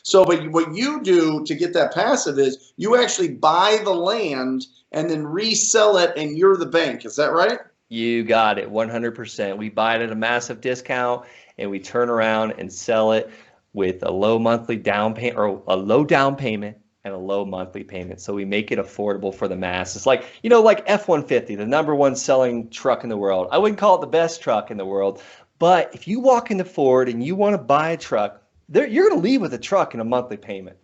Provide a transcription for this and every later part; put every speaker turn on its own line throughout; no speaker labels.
So, but what you do to get that passive is you actually buy the land and then resell it, and you're the bank. Is that right?
You got it, 100%. We buy it at a massive discount, and we turn around and sell it with a low monthly down payment, or a low down payment and a low monthly payment. So we make it affordable for the masses. Like, like F-150, the number one selling truck in the world. I wouldn't call it the best truck in the world, but if you walk into Ford and you want to buy a truck, you're going to leave with a truck and a monthly payment.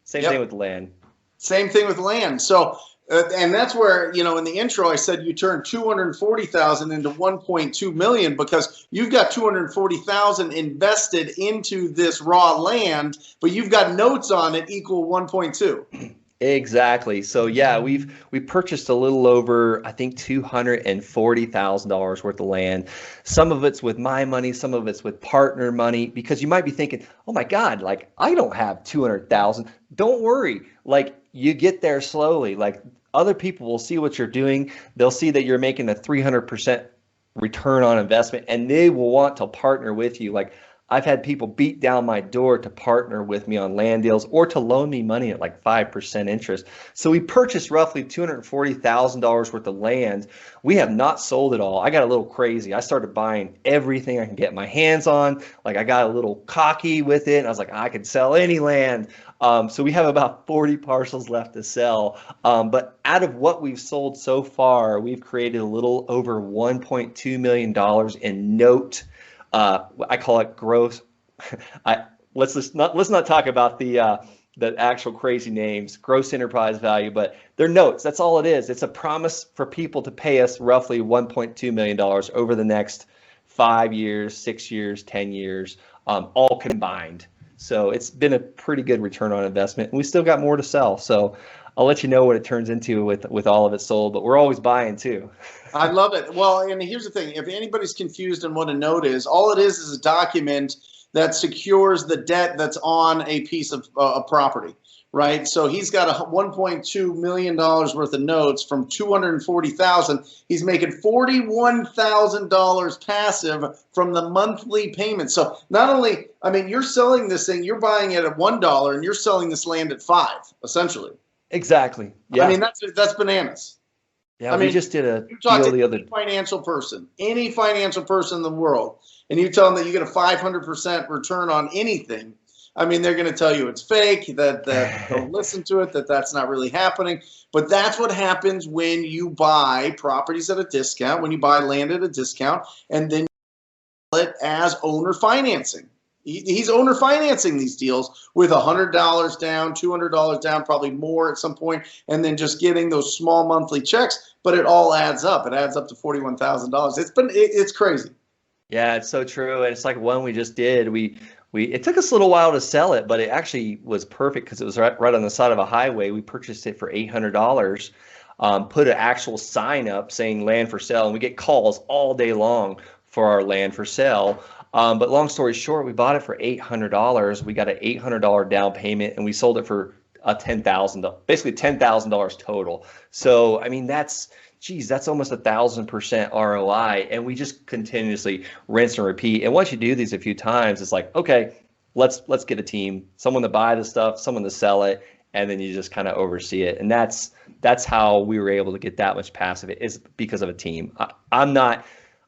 Same thing with land.
Same thing with land. So, and that's where, in the intro, I said you turned 240,000 into 1.2 million because you've got 240,000 invested into this raw land, but you've got notes on it equal 1.2.
Exactly. So yeah, we purchased a little over, I think, $240,000 worth of land. Some of it's with my money, some of it's with partner money, because you might be thinking, oh my God, like I don't have 200,000. Don't worry. Like you get there slowly. Like other people will see what you're doing. They'll see that you're making a 300% return on investment, and they will want to partner with you. Like I've had people beat down my door to partner with me on land deals or to loan me money at like 5% interest. So we purchased roughly $240,000 worth of land. We have not sold it all. I got a little crazy. I started buying everything I can get my hands on. Like I got a little cocky with it. And I was like, I could sell any land. So we have about 40 parcels left to sell. But out of what we've sold so far, we've created a little over $1.2 million in note. I call it gross. Let's not talk about the actual crazy names, gross enterprise value, but they're notes. That's all it is. It's a promise for people to pay us roughly $1.2 million over the next 5 years, 6 years, 10 years, all combined. So it's been a pretty good return on investment, and we still got more to sell. So I'll let you know what it turns into with all of it sold, but we're always buying too.
I love it. Well, and here's the thing. If anybody's confused on what a note is, all it is a document that secures the debt that's on a piece of property, right? So he's got a $1.2 million worth of notes from 240,000. He's making $41,000 passive from the monthly payment. So not only, you're selling this thing, you're buying it at $1 and you're selling this land at $5, essentially.
Exactly. Yeah.
That's bananas.
Yeah, we just did a
deal the other day. Any financial person in the world, and you tell them that you get a 500% return on anything, they're going to tell you it's fake, that don't listen to it, that's not really happening. But that's what happens when you buy properties at a discount, when you buy land at a discount, and then you sell it as owner financing. He's owner financing these deals with $100 down, $200 down, probably more at some point, and then just getting those small monthly checks. But it all adds up. It adds up to $41,000. It's crazy.
Yeah, it's so true. And it's like one we just did. It took us a little while to sell it, but it actually was perfect because it was right on the side of a highway. We purchased it for $800. Put an actual sign up saying land for sale, and we get calls all day long for our land for sale. But long story short, we bought it for $800. We got an $800 down payment, and we sold it for basically $10,000 total. So that's almost 1,000% ROI, and we just continuously rinse and repeat. And once you do these a few times, it's like, okay, let's get a team, someone to buy the stuff, someone to sell it, and then you just kind of oversee it. And that's how we were able to get that much passive. It is because of a team.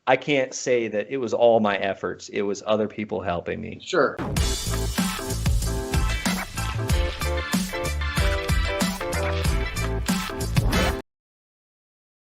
I can't say that it was all my efforts. It was other people helping me.
Sure.